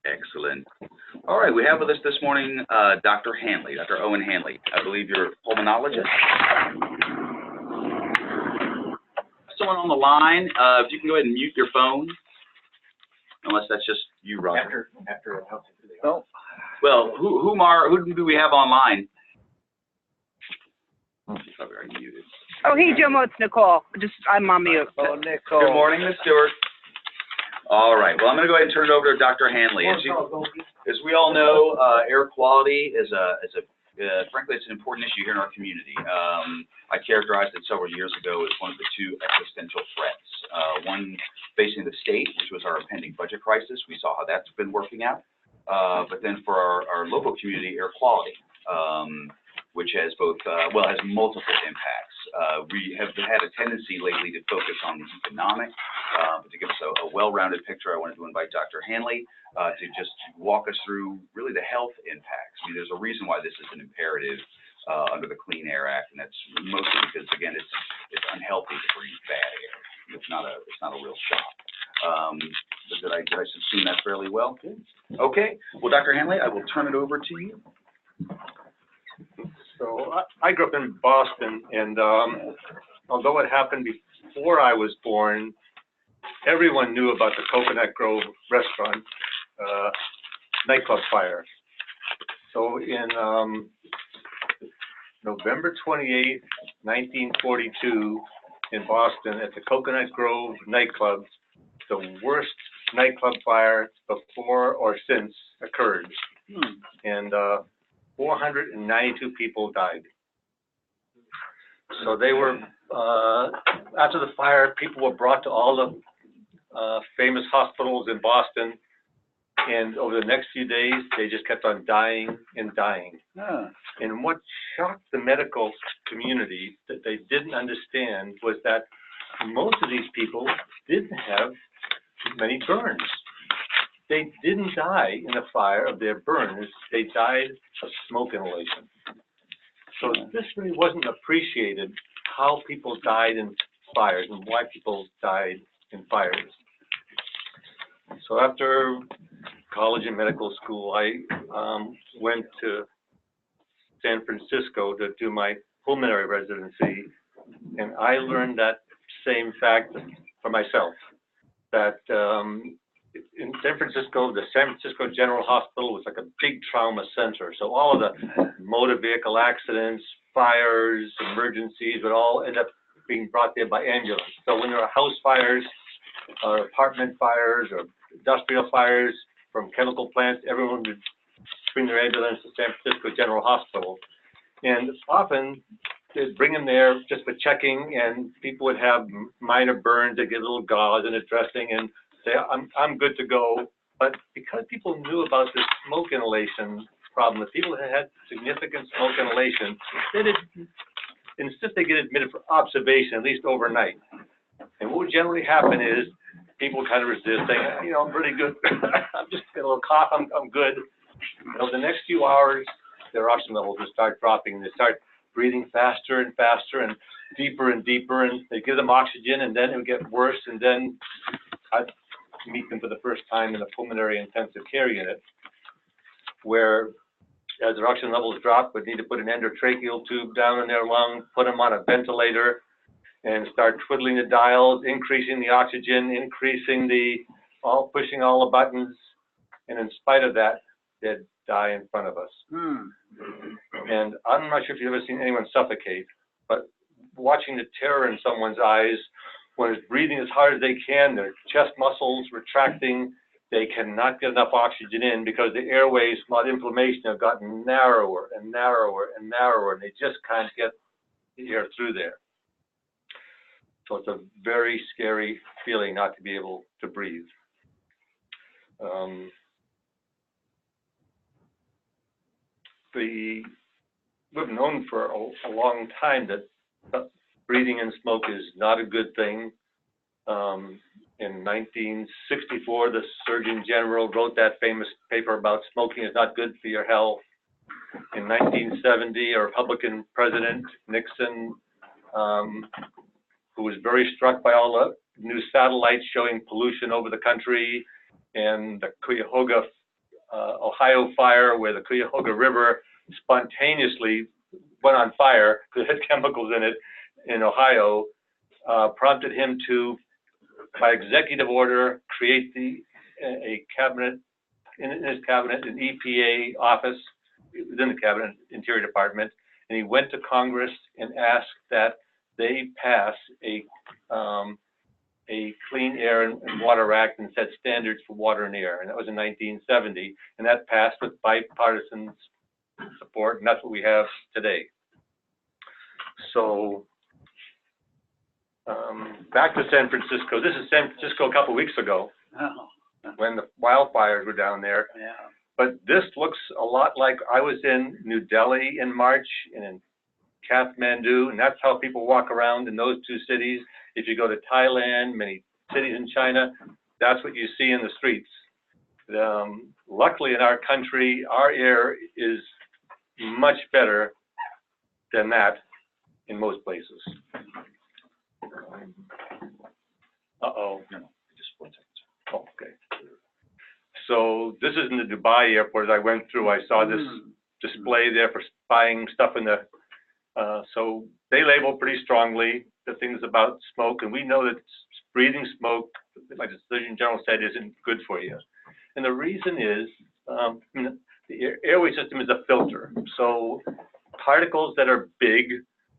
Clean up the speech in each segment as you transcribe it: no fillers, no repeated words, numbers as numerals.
Excellent. All right, we have with us this morning Dr. Hanley, Dr. Owen Hanley. I believe you're a pulmonologist. Someone on the line, if you can go ahead and mute your phone, unless that's just you, Roger. After Oh. Well, who do we have online? She's probably already muted. Oh, hey, Jomo, it's Nicole. I'm on mute. Oh, Nicole. Good morning, Ms. Stewart. All right. Well, I'm going to go ahead and turn it over to Dr. Hanley. As we all know, air quality is frankly, it's an important issue here in our community. I characterized it several years ago as one of the two existential threats. One facing the state, which was our impending budget crisis. We saw how that's been working out. But then for our local community, air quality, which has has multiple impacts. We have had a tendency lately to focus on the economic, but to give us a well-rounded picture, I wanted to invite Dr. Hanley to just walk us through really the health impacts. I mean, there's a reason why this is an imperative under the Clean Air Act, and that's mostly because, again, it's unhealthy to breathe bad air. It's not a real shock. Did I assume that fairly well? Okay. Well, Dr. Hanley, I will turn it over to you. So I grew up in Boston, and although it happened before I was born, everyone knew about the Coconut Grove restaurant nightclub fire. So in November 28, 1942, in Boston, at the Coconut Grove nightclub, the worst nightclub fire before or since occurred. And 492 people died. So they were, after the fire, people were brought to all the famous hospitals in Boston, and over the next few days, they just kept on dying and dying. And what shocked the medical community that they didn't understand was that most of these people didn't have many burns. They didn't die in the fire of their burns, they died of smoke inhalation. So this really wasn't appreciated, how people died in fires and why people died in fires. So after college and medical school, I went to San Francisco to do my pulmonary residency, and I learned that same fact for myself, that in San Francisco, the San Francisco General Hospital was like a big trauma center. So all of the motor vehicle accidents, fires, emergencies would all end up being brought there by ambulance. So when there are house fires, or apartment fires, or industrial fires from chemical plants, everyone would bring their ambulance to San Francisco General Hospital. And often they'd bring them there just for checking, and people would have minor burns. They'd get a little gauze and a dressing and say, I'm good to go. But because people knew about this smoke inhalation problem, if people had significant smoke inhalation, they didn't insist they get admitted for observation, at least overnight. And what would generally happen is people kind of resist, saying, I'm really good. I'm just got a little cough, I'm good. The next few hours, their oxygen levels would start dropping, and they start breathing faster and faster and deeper, and they give them oxygen, and then it would get worse. And then I'd meet them for the first time in a pulmonary intensive care unit, where as their oxygen levels drop, we'd need to put an endotracheal tube down in their lung, put them on a ventilator, and start twiddling the dials, increasing the oxygen, pushing all the buttons, and in spite of that, they'd die in front of us. And I'm not sure if you've ever seen anyone suffocate, but watching the terror in someone's eyes when it's breathing as hard as they can, their chest muscles retracting, they cannot get enough oxygen in because the airways from all the inflammation have gotten narrower and narrower and narrower, and they just can't get the air through there. So it's a very scary feeling not to be able to breathe. We've known for a long time that breathing in smoke is not a good thing. In 1964, the Surgeon General wrote that famous paper about smoking is not good for your health. In 1970, a Republican president, Nixon, who was very struck by all the new satellites showing pollution over the country and the Cuyahoga Ohio fire where the Cuyahoga River spontaneously went on fire because it had chemicals in it in Ohio, prompted him to, by executive order, create a cabinet, in his cabinet, an EPA office within the cabinet, Interior Department, and he went to Congress and asked that they pass a Clean Air and Water Act and set standards for water and air, and that was in 1970, and that passed with bipartisan support, and that's what we have today. So, back to San Francisco. This is San Francisco a couple weeks ago when the wildfires were down there. Yeah. But this looks a lot like I was in New Delhi in March and in Kathmandu, and that's how people walk around in those two cities. If you go to Thailand, many cities in China, that's what you see in the streets. Luckily in our country, our air is much better than that in most places. Uh-oh. No, just 1 second. Oh, okay. So this is in the Dubai airport. As I went through, I saw this display there for spying stuff in the, so they label pretty strongly the things about smoke, and we know that breathing smoke, like the Surgeon General said, isn't good for you. And the reason is the airway system is a filter. So particles that are big,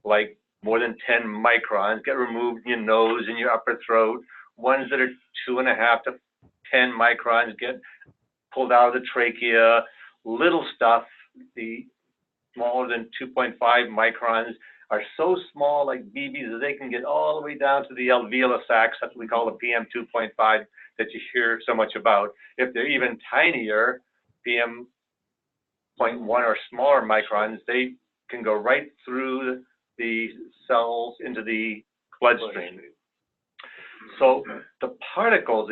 like more than 10 microns, get removed in your nose and your upper throat. Ones that are 2.5 to 10 microns get pulled out of the trachea. Little stuff, the smaller than 2.5 microns, are so small, like BBs, that they can get all the way down to the alveolar sacs, that's what we call the PM 2.5 that you hear so much about. If they're even tinier, PM 0.1 or smaller microns, they can go right through the cells into the bloodstream. So the particles,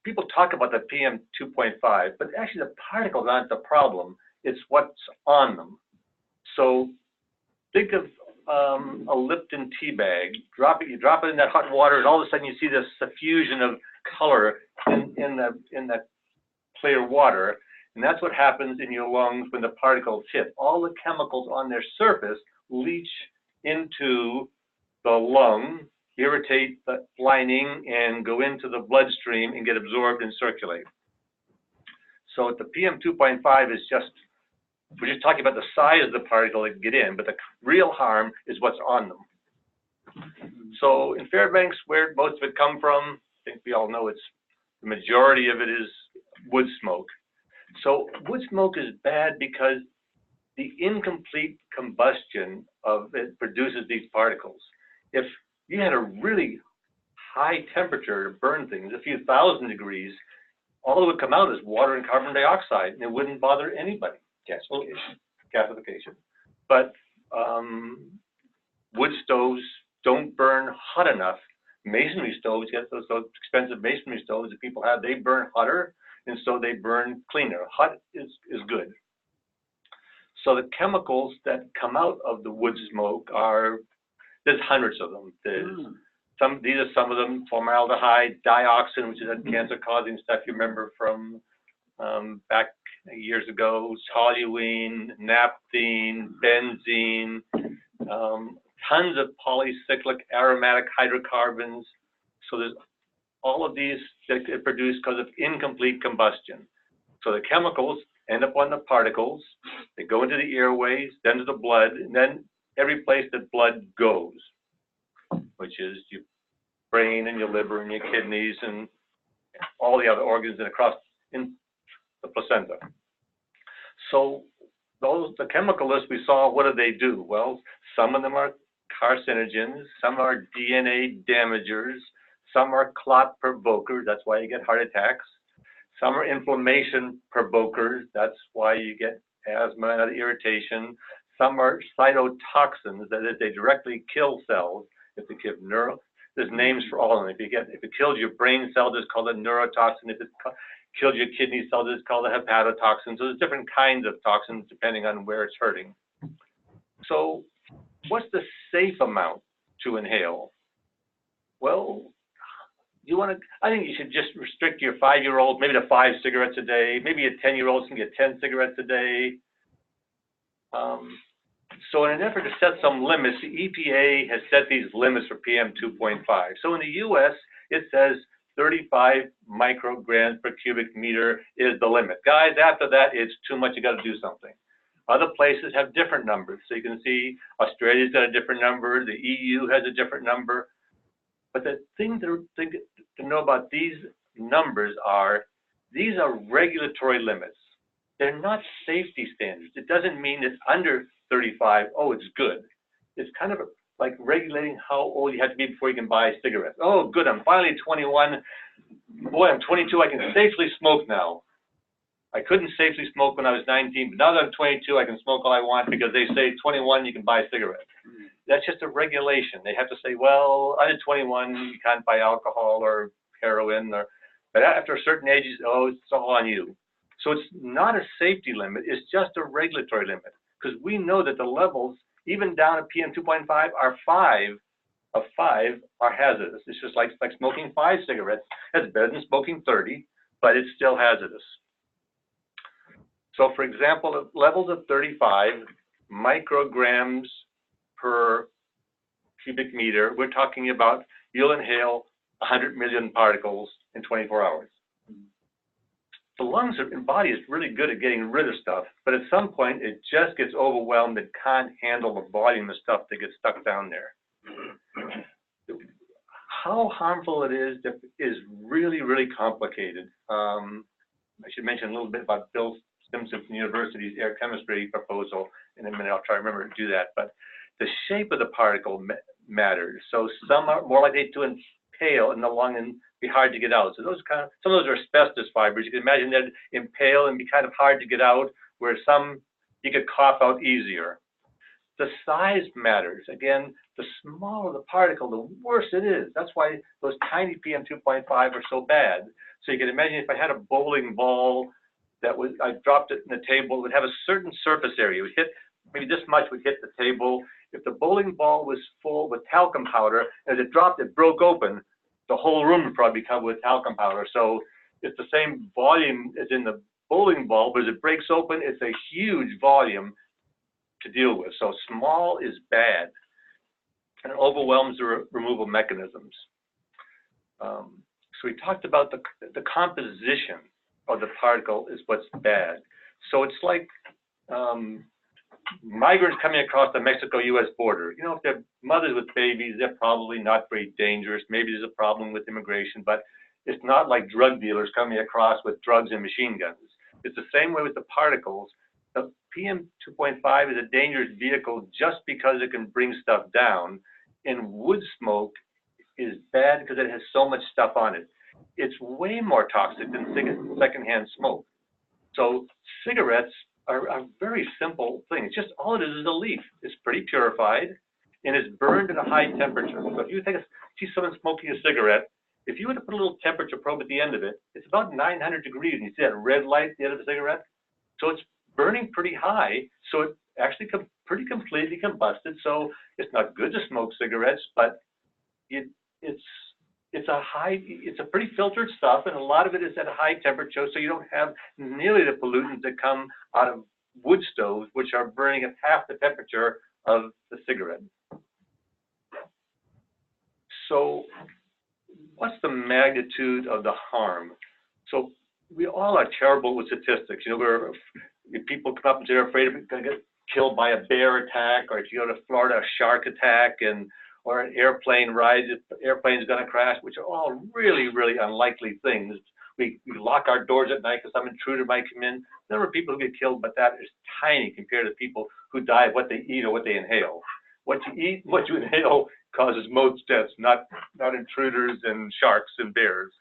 people talk about the PM 2.5, but actually the particles aren't the problem. It's what's on them. So think of a Lipton tea bag. You drop it in that hot water, and all of a sudden you see this suffusion of color in that clear water. And that's what happens in your lungs when the particles hit. All the chemicals on their surface leach into the lung, irritate the lining, and go into the bloodstream and get absorbed and circulate. So the PM 2.5 is just, we're just talking about the size of the particle that can get in, but the real harm is what's on them. So in Fairbanks, where most of it come from, I think we all know the majority of it is wood smoke. So wood smoke is bad because the incomplete combustion of it produces these particles. If you had a really high temperature to burn things, a few thousand degrees, all that would come out is water and carbon dioxide, and it wouldn't bother anybody. Gasification. But wood stoves don't burn hot enough. Masonry stoves, get those expensive masonry stoves that people have, they burn hotter, and so they burn cleaner. Hot is good. So the chemicals that come out of the wood smoke there's hundreds of them. These are some of them: formaldehyde, dioxin, which is that cancer-causing stuff you remember from back years ago, toluene, naphthene, benzene, tons of polycyclic aromatic hydrocarbons. So there's all of these that get produced because of incomplete combustion. So the chemicals end up on the particles, they go into the airways, then to the blood, and then every place that blood goes, which is your brain and your liver and your kidneys and all the other organs and across in the placenta. So the chemical list we saw, what do they do? Well, some of them are carcinogens, some are DNA damagers, some are clot provokers, that's why you get heart attacks. Some are inflammation provokers, that's why you get asthma and other irritation. Some are cytotoxins, that is, they directly kill cells. If they give there's names for all of them. If it kills your brain cells, it's called a neurotoxin. If it kills your kidney cells, it's called a hepatotoxin. So there's different kinds of toxins depending on where it's hurting. So what's the safe amount to inhale? Well, I think you should just restrict your 5-year-old maybe to 5 cigarettes a day. Maybe a 10-year-old can get 10 cigarettes a day. So in an effort to set some limits, the EPA has set these limits for PM 2.5. So in the U.S., it says 35 micrograms per cubic meter is the limit. Guys, after that, it's too much. You got to do something. Other places have different numbers. So you can see Australia's got a different number. The EU has a different number. But the thing to know about these numbers are, these are regulatory limits. They're not safety standards. It doesn't mean it's under 35, oh, it's good. It's kind of like regulating how old you have to be before you can buy cigarettes. Oh, good, I'm finally 21. Boy, I'm 22, I can safely smoke now. I couldn't safely smoke when I was 19, but now that I'm 22, I can smoke all I want because they say 21, you can buy cigarettes. That's just a regulation. They have to say, well, under 21, you can't buy alcohol or heroin, but after a certain age, oh, it's all on you. So it's not a safety limit, it's just a regulatory limit, because we know that the levels, even down at PM 2.5, are 5 are hazardous. It's just like smoking 5 cigarettes. That's better than smoking 30, but it's still hazardous. So for example, at levels of 35 micrograms per cubic meter, we're talking about you'll inhale 100 million particles in 24 hours. The lungs and body is really good at getting rid of stuff, but at some point it just gets overwhelmed and can't handle the volume of stuff that gets stuck down there. How harmful it is really, really complicated. I should mention a little bit about Bill Simpson from the University's air chemistry proposal. In a minute, I'll try to remember to do that. But the shape of the particle matters. So some are more likely to impale in the lung and be hard to get out. So those some of those are asbestos fibers. You can imagine that impale and be kind of hard to get out, where some you could cough out easier. The size matters. Again, the smaller the particle, the worse it is. That's why those tiny PM 2.5 are so bad. So you can imagine if I had a bowling ball I dropped it in the table, it would have a certain surface area. It would hit, maybe this much would hit the table. If the bowling ball was full with talcum powder, as it dropped, it broke open, the whole room would probably be covered with talcum powder. So it's the same volume as in the bowling ball, but as it breaks open, it's a huge volume to deal with. So small is bad, and it overwhelms the removal mechanisms. So we talked about the composition of the particle is what's bad. So it's like migrants coming across the Mexico-U.S. border. You know, if they're mothers with babies, they're probably not very dangerous. Maybe there's a problem with immigration, but it's not like drug dealers coming across with drugs and machine guns. It's the same way with the particles. The PM 2.5 is a dangerous vehicle just because it can bring stuff down, and wood smoke is bad because it has so much stuff on it. It's way more toxic than secondhand smoke. So cigarettes are a very simple thing. It's just all it is a leaf. It's pretty purified, and it's burned at a high temperature. So if you see someone smoking a cigarette, if you were to put a little temperature probe at the end of it, it's about 900 degrees, and you see that red light at the end of the cigarette? So it's burning pretty high, so it actually pretty completely combusted. So it's not good to smoke cigarettes, but it's a pretty filtered stuff, and a lot of it is at a high temperature, so you don't have nearly the pollutants that come out of wood stoves, which are burning at half the temperature of the cigarette. So what's the magnitude of the harm? So we all are terrible with statistics. You know, people come up and say they're afraid of going to get killed by a bear attack, or if you go to Florida, a shark attack, or an airplane ride, the airplane's going to crash, which are all really, really unlikely things. We lock our doors at night because some intruder might come in. There are people who get killed, but that is tiny compared to people who die of what they eat or what they inhale. What you eat, what you inhale causes most deaths, not intruders and sharks and bears.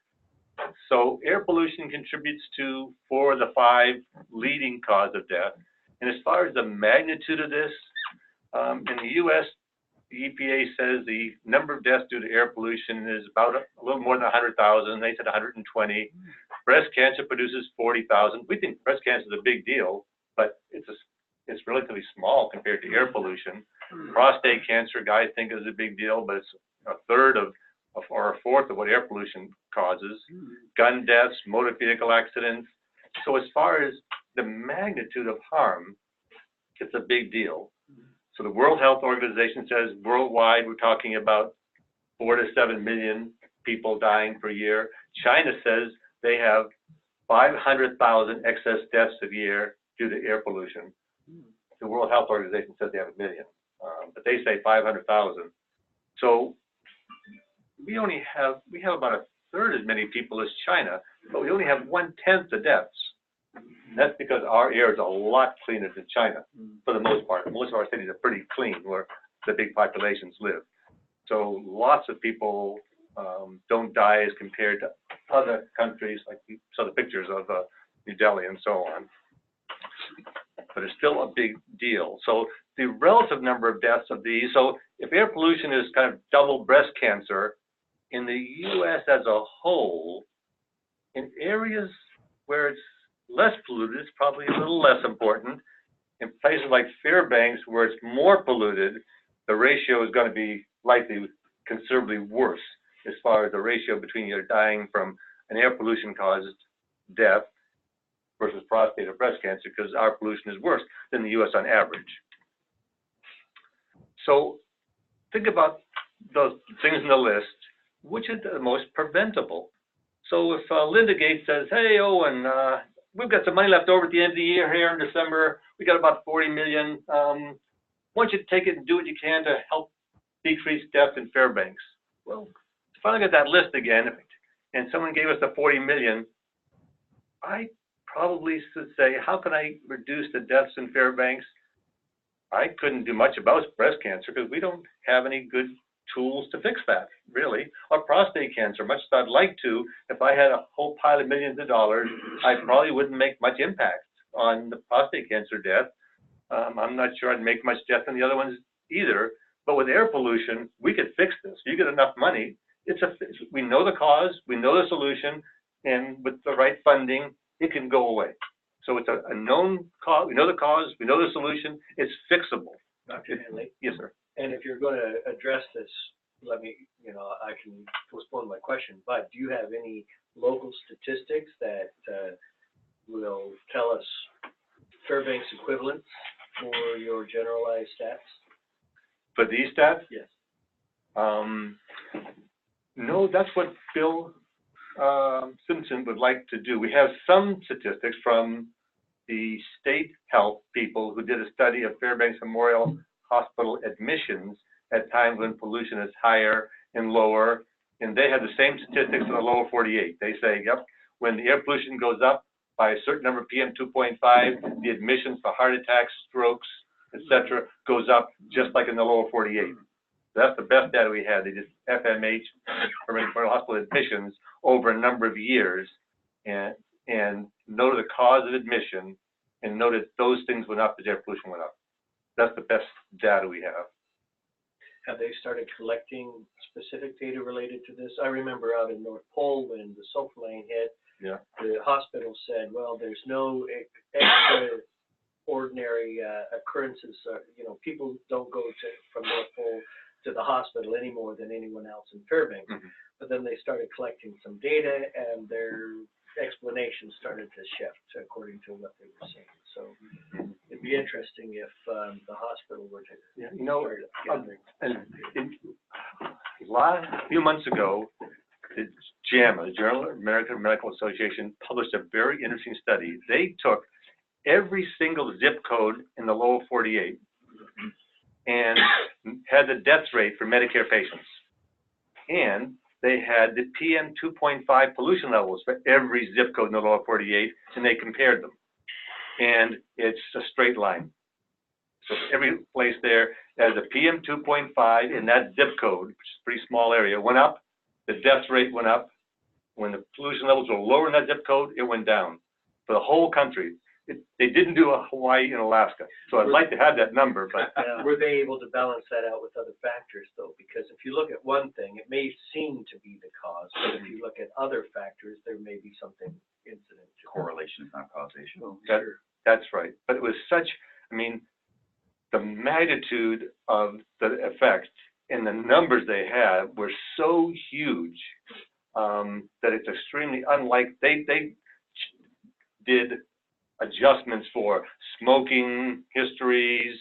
So air pollution contributes to 4 of the 5 leading cause of death. And as far as the magnitude of this, in the U.S., the EPA says the number of deaths due to air pollution is about a little more than 100,000. They said 120. Breast cancer produces 40,000. We think breast cancer is a big deal, but it's relatively small compared to air pollution. Prostate cancer, guys think is a big deal, but it's a third of or a fourth of what air pollution causes. Gun deaths, motor vehicle accidents. So as far as the magnitude of harm, it's a big deal. So the World Health Organization says worldwide we're talking about 4 to 7 million people dying per year. China says they have 500,000 excess deaths a year due to air pollution. The World Health Organization says they have 1 million, but they say 500,000. So we have about a third as many people as China, but we only have 1/10 the deaths. And that's because our air is a lot cleaner than China, for the most part. Most of our cities are pretty clean where the big populations live. So lots of people don't die as compared to other countries, like you saw the pictures of New Delhi and so on. But it's still a big deal. So the relative number of deaths of these, so if air pollution is kind of double breast cancer, in the U.S. as a whole, in areas where it's less polluted, it's probably a little less important. In places like Fairbanks, where it's more polluted, the ratio is going to be likely considerably worse as far as the ratio between you're dying from an air pollution caused death versus prostate or breast cancer, because our pollution is worse than the U.S. on average. So think about those things in the list. Which is the most preventable? So if Linda Gates says, hey, Owen, we've got some money left over at the end of the year here in December. We got about 40 million. Why don't you take it and do what you can to help decrease death in Fairbanks? Well, if I look at that list again, and someone gave us the 40 million, I probably should say, how can I reduce the deaths in Fairbanks? I couldn't do much about breast cancer because we don't have any good tools to fix that, really. Or prostate cancer, much as I'd like to, if I had a whole pile of millions of dollars, I probably wouldn't make much impact on the prostate cancer death. I'm not sure I'd make much death on the other ones either. But with air pollution, we could fix this. You get enough money. We know the cause, we know the solution, and with the right funding, it can go away. So it's a known cause. We know the cause, we know the solution. It's fixable. Dr. Hanley? Yes, sir. And if you're going to address this, let me, I can postpone my question, but do you have any local statistics that will tell us Fairbanks equivalent for your generalized stats? For these stats? Yes. No, that's what Bill Simpson would like to do. We have some statistics from the state health people who did a study of Fairbanks Memorial Hospital admissions at times when pollution is higher and lower, and they had the same statistics in the lower 48. They say, yep, when the air pollution goes up by a certain number of PM 2.5, the admissions for heart attacks, strokes, etc., goes up just like in the lower 48. That's the best data we had. They did FMH, Fairbanks Memorial Hospital admissions, over a number of years, and noted the cause of admission, and noted those things went up, the air pollution went up. That's the best data we have. Have they started collecting specific data related to this? I remember out in North Pole when the sulfur lane hit, the hospital said, well, there's no extraordinary occurrences. People don't go from North Pole to the hospital any more than anyone else in Fairbanks. Mm-hmm. But then they started collecting some data, and their explanations started to shift according to what they were saying. So it'd be interesting if the hospital were to start gathering. A few months ago, the JAMA, the Journal of American Medical Association, published a very interesting study. They took every single zip code in the lower 48 and had the death rate for Medicare patients. And they had the PM 2.5 pollution levels for every zip code in the lower 48, and they compared them. And it's a straight line. So every place there has a PM 2.5 in that zip code, which is a pretty small area, went up, the death rate went up. When the pollution levels were lower in that zip code, it went down. For the whole country, they didn't do a Hawaii and Alaska. So I'd like to have that number, but were they able to balance that out with other factors, though? Because if you look at one thing, it may seem to be the cause, but if you look at other factors, there may be something incident to correlation is not causation. Oh, sure. That's right. But it was such, the magnitude of the effect and the numbers they had were so huge that it's extremely unlike. They did adjustments for smoking histories,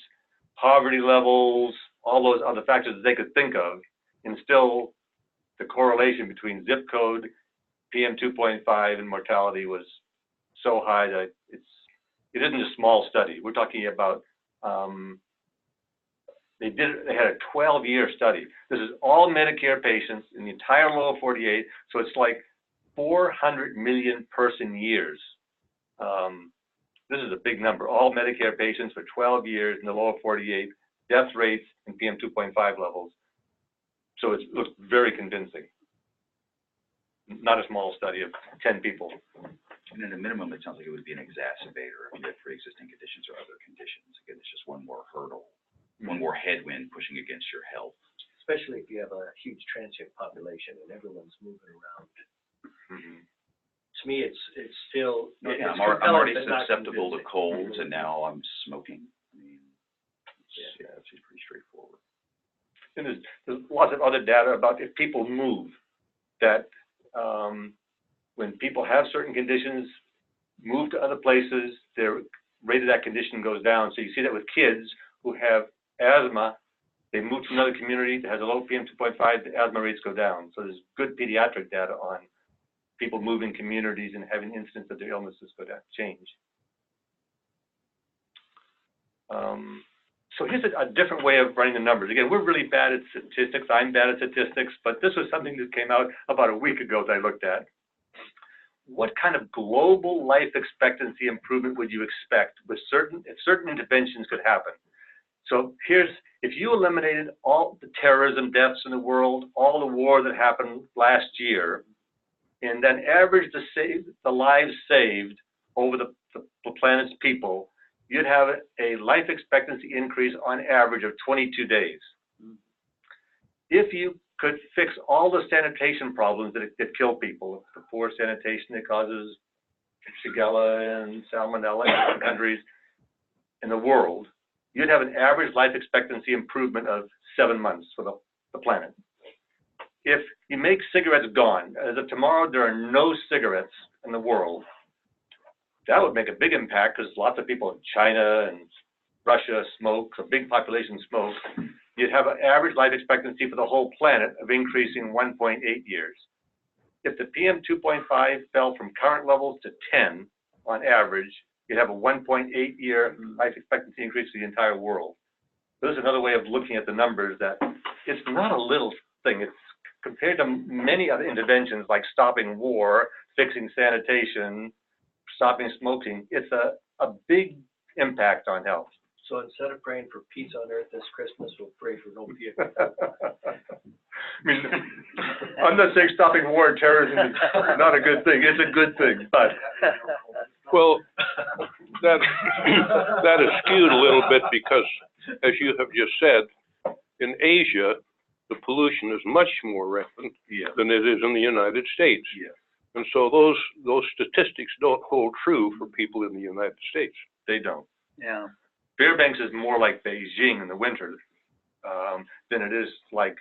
poverty levels, all those other factors that they could think of, and still the correlation between zip code, PM 2.5, and mortality was so high that it isn't a small study. We're talking about they had a 12-year study. This is all Medicare patients in the entire lower 48, so it's like 400 million person years. This is a big number. All Medicare patients for 12 years in the lower 48, death rates and PM 2.5 levels. So it looks very convincing. Not a small study of 10 people. And at a minimum, it sounds like it would be an exacerbator if you have pre-existing conditions or other conditions. Again, it's just one more hurdle, one more headwind pushing against your health. Especially if you have a huge transient population and everyone's moving around. To me, it's still. Yeah, I'm already susceptible to colds, and now I'm smoking. I mean, it's pretty straightforward. And there's lots of other data about if people move, that when people have certain conditions, move to other places, their rate of that condition goes down. So you see that with kids who have asthma, they move to another community that has a low PM 2.5, the asthma rates go down. So there's good pediatric data on people moving communities and having incidents of their illnesses go down, change. So here's a different way of running the numbers. Again, we're really bad at statistics. I'm bad at statistics, but this was something that came out about a week ago that I looked at. What kind of global life expectancy improvement would you expect with if certain interventions could happen? So if you eliminated all the terrorism deaths in the world, all the war that happened last year, and then averaged the lives saved over the planet's people, you'd have a life expectancy increase on average of 22 days. If you could fix all the sanitation problems that kill people, the poor sanitation that causes Shigella and Salmonella in countries in the world, you'd have an average life expectancy improvement of 7 months for the planet. If you make cigarettes gone, as of tomorrow there are no cigarettes in the world, that would make a big impact because lots of people in China and Russia smoke, a big population smokes. You'd have an average life expectancy for the whole planet of increasing 1.8 years. If the PM 2.5 fell from current levels to 10 on average, you'd have a 1.8 year life expectancy increase for the entire world. So this is another way of looking at the numbers that it's not a little thing. It's compared to many other interventions like stopping war, fixing sanitation, stopping smoking, it's a big impact on health. So instead of praying for peace on earth this Christmas, we'll pray for no fear. I mean, I'm not saying stopping war and terrorism is not a good thing. It's a good thing, but. Well, that is skewed a little bit because, as you have just said, in Asia, the pollution is much more rampant than it is in the United States. And so those statistics don't hold true for people in the United States. They don't. Yeah. Fairbanks is more like Beijing in the winter than it is like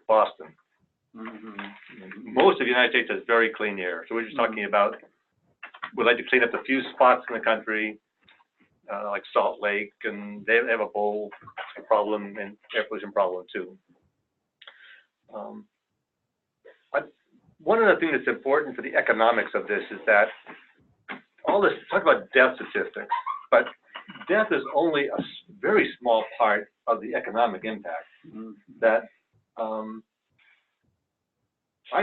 Boston. Most of the United States has very clean air. So we're just talking about, we'd like to clean up a few spots in the country, like Salt Lake, and they have a bowl problem and air pollution problem too. One of the things that's important for the economics of this is that all this, talk about death statistics, but death is only a very small part of the economic impact. That I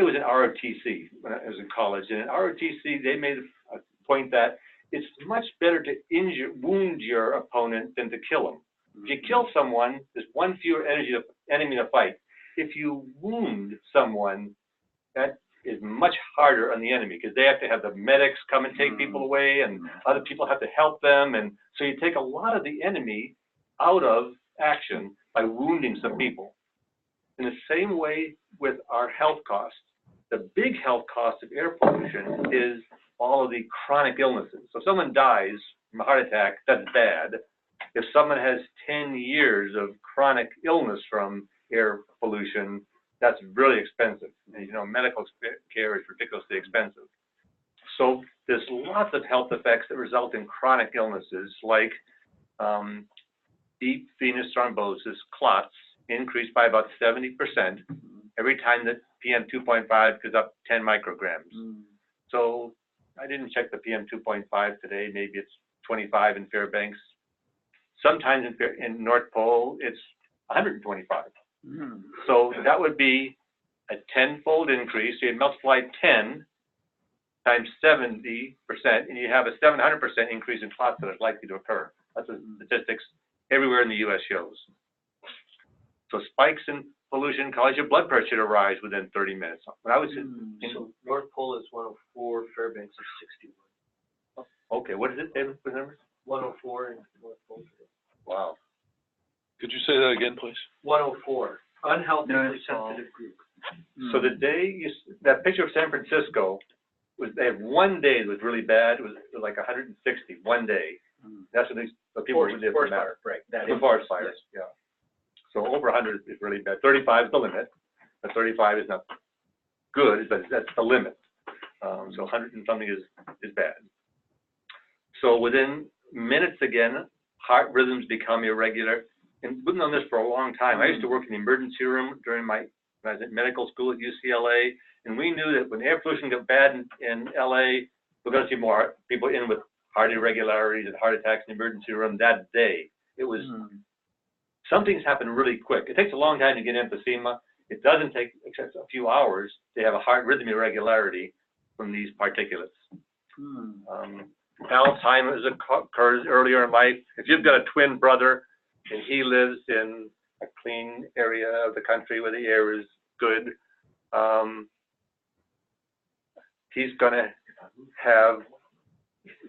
was in ROTC when I was in college, and in ROTC they made a point that it's much better to wound your opponent than to kill him. If you kill someone, there's one fewer enemy to fight. If you wound someone, that is much harder on the enemy because they have to have the medics come and take people away, and other people have to help them, and so you take a lot of the enemy out of action by wounding some people. In the same way with our health costs, the big health cost of air pollution is all of the chronic illnesses. So if someone dies from a heart attack, that's bad, if someone has 10 years of chronic illness from air pollution, that's really expensive. And, you know, medical care is ridiculously expensive. So there's lots of health effects that result in chronic illnesses like deep venous thrombosis, clots, increase by about 70% every time that PM 2.5 goes up 10 micrograms. So I didn't check the PM 2.5 today. Maybe it's 25 in Fairbanks. Sometimes in North Pole, it's 125. So that would be a 10-fold increase. So you multiply 10 times 70%, and you have a 700% increase in clots that is likely to occur. That's what statistics everywhere in the U.S. shows. So spikes in pollution cause your blood pressure to rise within 30 minutes. When I was So North Pole is 104, Fairbanks is 61. okay, what is it, David, for numbers? 104 in North Pole. Wow. Could you say that again, please? 104, unhealthily sensitive group. So the day that picture of San Francisco they had one day that was really bad. It was like 160 one day. That's what the people who live in that. Right. The forest fires. Yeah. So over 100 is really bad. 35 is the limit. But 35 is not good, but that's the limit. So 100 and something is bad. So within minutes again, heart rhythms become irregular. And we've known this for a long time. I used to work in the emergency room when I was at medical school at UCLA, and we knew that when air pollution got bad in LA, we're going to see more people in with heart irregularities and heart attacks in the emergency room that day. It was, some things happen really quick. It takes a long time to get emphysema. It doesn't take except a few hours to have a heart rhythm irregularity from these particulates. Alzheimer's occurs earlier in life. If you've got a twin brother and he lives in a clean area of the country where the air is good, he's going to have,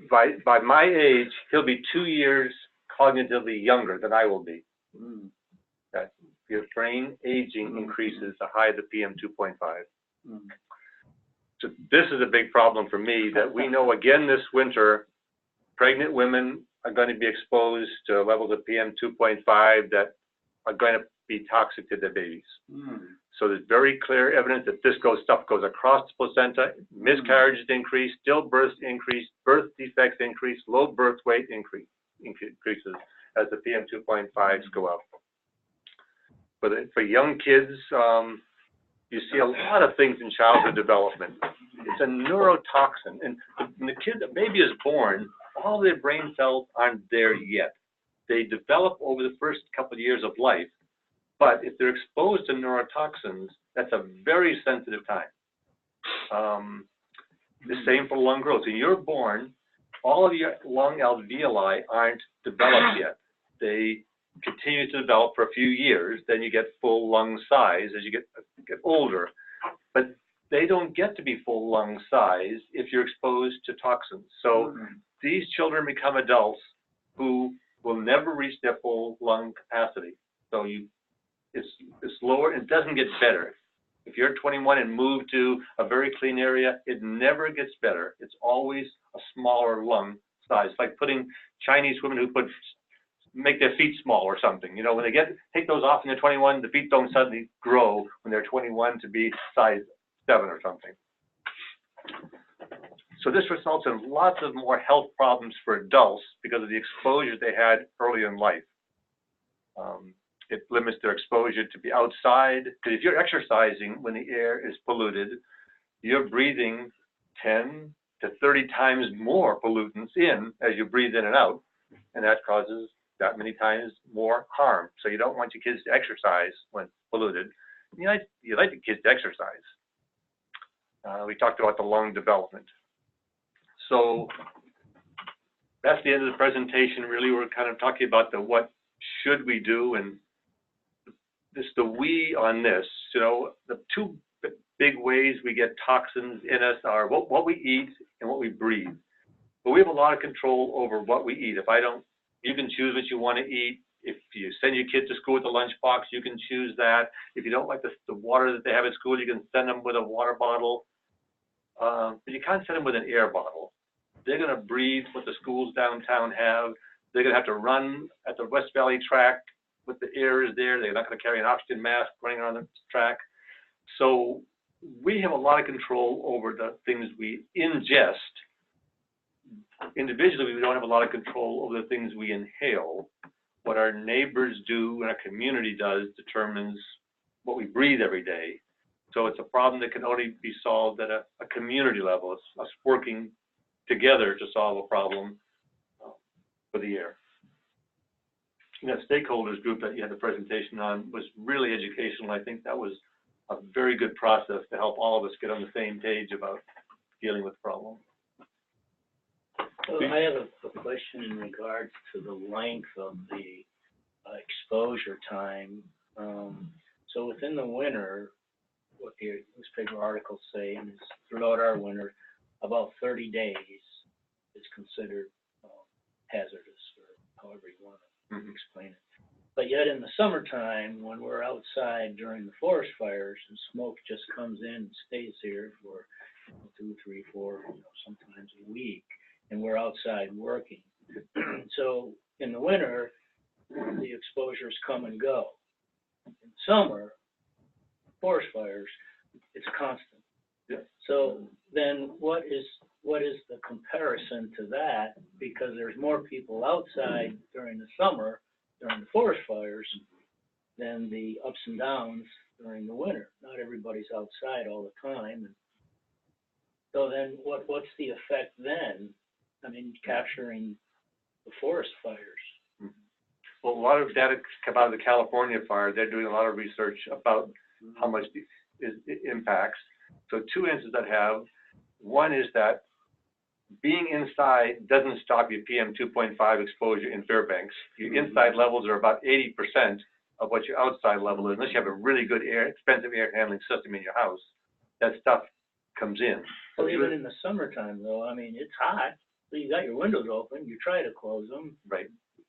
by my age, he'll be 2 years cognitively younger than I will be. That your brain aging increases the higher the PM 2.5. So this is a big problem for me that we know again this winter, pregnant women are going to be exposed to levels of PM 2.5 that are going to be toxic to their babies. So there's very clear evidence that this stuff goes across the placenta, miscarriages increase, stillbirths increase, birth defects increase, low birth weight increases as the PM 2.5s go up. But for young kids, you see a lot of things in childhood development. It's a neurotoxin, and when the baby is born, all their brain cells aren't there yet. They develop over the first couple of years of life, but if they're exposed to neurotoxins, that's a very sensitive time. The same for lung growth. When you're born, all of your lung alveoli aren't developed yet. They continue to develop for a few years, then you get full lung size as you get older. But they don't get to be full lung size if you're exposed to toxins. So these children become adults who will never reach their full lung capacity. So it's lower, it doesn't get better. If you're 21 and move to a very clean area, it never gets better. It's always a smaller lung size. It's like putting Chinese women who make their feet small or something. You know, when they take those off when they're 21, the feet don't suddenly grow when they're 21 to be size 7 or something. So this results in lots of more health problems for adults because of the exposure they had early in life. It limits their exposure to be outside. Because if you're exercising when the air is polluted, you're breathing 10 to 30 times more pollutants in as you breathe in and out, and that causes that many times more harm. So you don't want your kids to exercise when polluted. You like the kids to exercise. We talked about the lung development. So that's the end of the presentation. Really, we're kind of talking about the what should we do, and the we on this. You know, the two big ways we get toxins in us are what we eat and what we breathe. But we have a lot of control over what we eat. You can choose what you want to eat. If you send your kids to school with a lunchbox, you can choose that. If you don't like the water that they have at school, you can send them with a water bottle. But you can't send them with an air bottle. They're going to breathe what the schools downtown have. They're gonna have to run at the West Valley track with the air is there. They're not gonna carry an oxygen mask running on the track. So we have a lot of control over the things we ingest. Individually, we don't have a lot of control over the things we inhale. What our neighbors do and our community does determines what we breathe every day. So it's a problem that can only be solved at a community level. It's us working together to solve a problem for the air. And that stakeholders group that you had the presentation on was really educational. I think that was a very good process to help all of us get on the same page about dealing with the problem. So I have a question in regards to the length of the exposure time. So within the winter, what the newspaper articles say is throughout our winter, about 30 days is considered hazardous, or however you want to explain it. But yet in the summertime, when we're outside during the forest fires and smoke just comes in and stays here for 2, 3, 4, sometimes a week, and we're outside working. So in the winter, the exposures come and go. In summer, forest fires, it's constant. Yeah. So then what is the comparison to that? Because there's more people outside during the summer, during the forest fires, than the ups and downs during the winter. Not everybody's outside all the time. And so then what's the effect then? I mean, capturing the forest fires. Well, a lot of data come out of the California fire. They're doing a lot of research about how much it impacts. So two answers that have. One is that being inside doesn't stop your PM 2.5 exposure in Fairbanks. Your inside levels are about 80% of what your outside level is, unless you have a really good expensive air handling system in your house. That stuff comes in. Well, even in the summertime, though, I mean, it's hot. So you got your windows open. You try to close them. Right.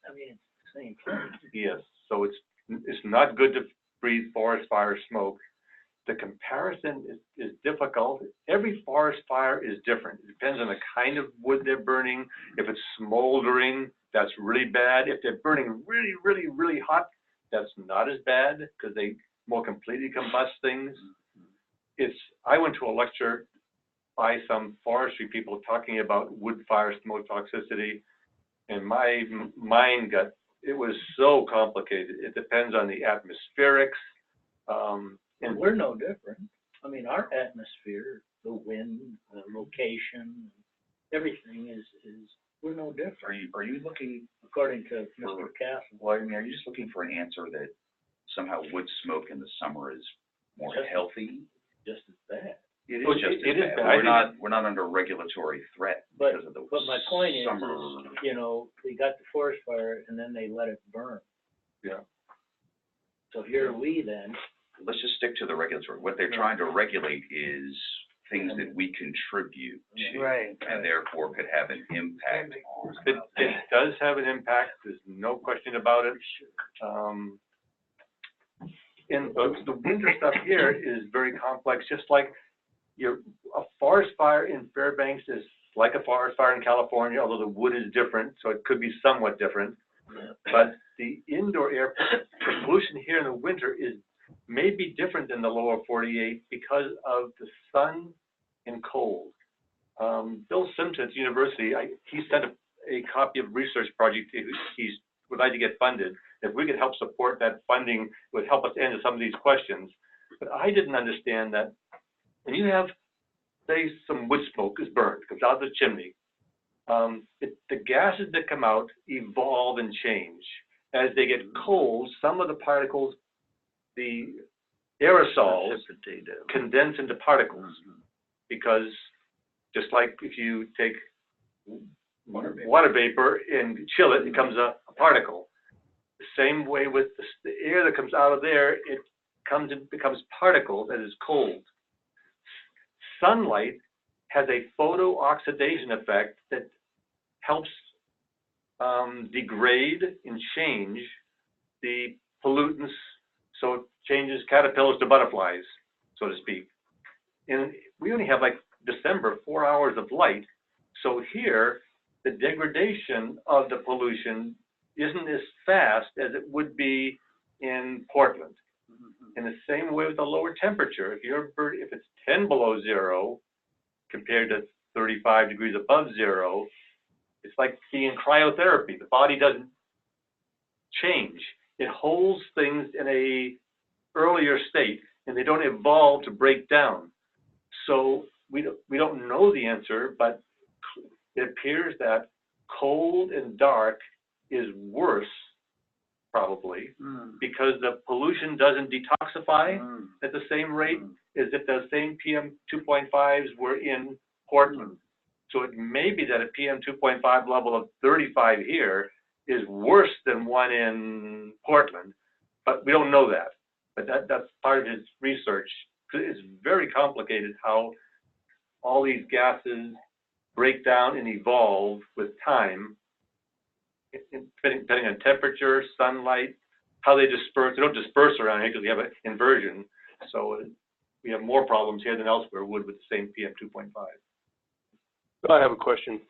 I mean, it's the same thing. Yes. So it's not good to breathe forest fire smoke. The comparison is difficult. Every forest fire is different. It depends on the kind of wood they're burning. If it's smoldering, that's really bad. If they're burning really, really, really hot, that's not as bad because they more completely combust things. I went to a lecture by some forestry people talking about wood fire smoke toxicity, and my mind it was so complicated. It depends on the atmospherics. And we're no different. I mean, our atmosphere, the wind, the location, everything is we're no different. Are you looking, According to Mr. Castle. well, I mean, are you just looking for an answer that somehow wood smoke in the summer is more healthy? Just as bad. It is just as bad. But we're not under regulatory threat because of the But my point summer. is, they got the forest fire and then they let it burn. Yeah. So here we then. Let's just stick to the regulatory. What they're trying to regulate is things that we contribute to, Right. and therefore could have an impact on. It does have an impact. There's no question about it. And the winter stuff here is very complex. Just like a forest fire in Fairbanks is like a forest fire in California, although the wood is different, so it could be somewhat different. But the indoor air pollution here in the winter may be different than the lower 48 because of the sun and cold. Bill Simpson at the university, he sent a copy of a research project he would like to get funded. If we could help support that funding, it would help us answer some of these questions. But I didn't understand that when you have, say, some wood smoke is burned, comes out of the chimney, the gases that come out evolve and change. As they get cold, some of the particles, the aerosols, condense into particles. Because just like if you take water vapor and chill it, it becomes a particle. The same way with the air that comes out of there, it becomes particles as it's cold. Sunlight has a photo-oxidation effect that helps degrade and change the pollutants, so it changes caterpillars to butterflies, so to speak. And we only have like December 4 hours of light, so here the degradation of the pollution isn't as fast as it would be in Portland. In the same way with the lower temperature, if it's 10 below zero compared to 35 degrees above zero, it's like being in cryotherapy. The body doesn't change. It holds things in a earlier state, and they don't evolve to break down. So we don't know the answer, but it appears that cold and dark is worse, probably, because the pollution doesn't detoxify at the same rate as if the same PM 2.5s were in Portland. So it may be that a PM 2.5 level of 35 here is worse than one in Portland, but we don't know that. But that's part of his research. It's very complicated how all these gases break down and evolve with time, depending on temperature, sunlight, how they disperse. They don't disperse around here because we have an inversion. So we have more problems here than elsewhere would with the same PM 2.5. I have a question.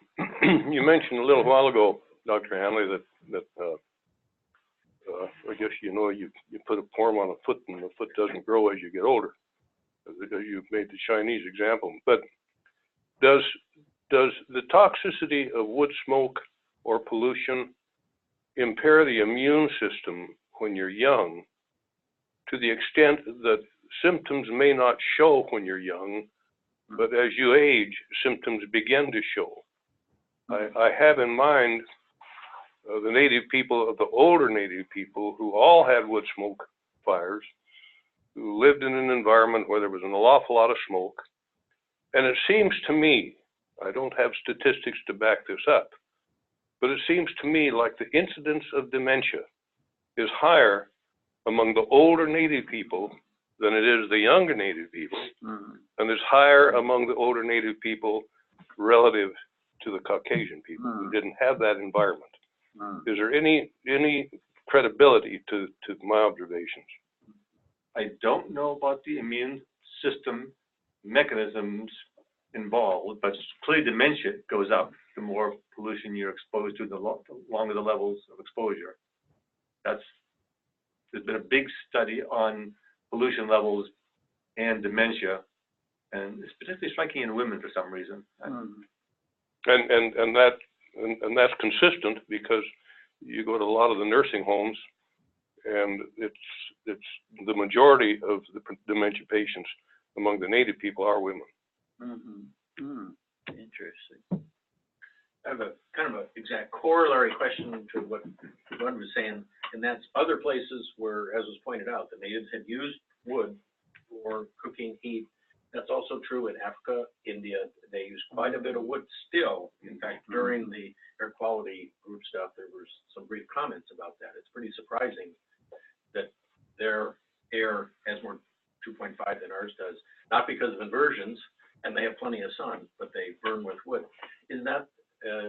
You mentioned a little while ago, Dr. Hanley, that I guess you put a form on a foot and the foot doesn't grow as you get older. You've made the Chinese example. But does the toxicity of wood smoke or pollution impair the immune system when you're young to the extent that symptoms may not show when you're young, but as you age, symptoms begin to show? I have in mind the native people, the older native people who all had wood smoke fires, who lived in an environment where there was an awful lot of smoke. And it seems to me, I don't have statistics to back this up, but it seems to me like the incidence of dementia is higher among the older native people than it is the younger native people, and it's higher among the older native people relative to the Caucasian people who didn't have that environment. Is there any credibility to my observations? I don't know about the immune system mechanisms involved, but clearly dementia goes up the more pollution you're exposed to, the longer the levels of exposure. There's been a big study on pollution levels and dementia, and it's particularly striking in women for some reason. And that's consistent because you go to a lot of the nursing homes, and it's the majority of the dementia patients among the native people are women. Interesting. I have a kind of an exact corollary question to what Bud was saying, and that's other places where, as was pointed out, the natives had used wood for cooking heat. That's also true in Africa, India. They use quite a bit of wood still. In fact, during the air quality group stuff, there was some brief comments about that. It's pretty surprising that their air has more 2.5 than ours does, not because of inversions, and they have plenty of sun, but they burn with wood. Is that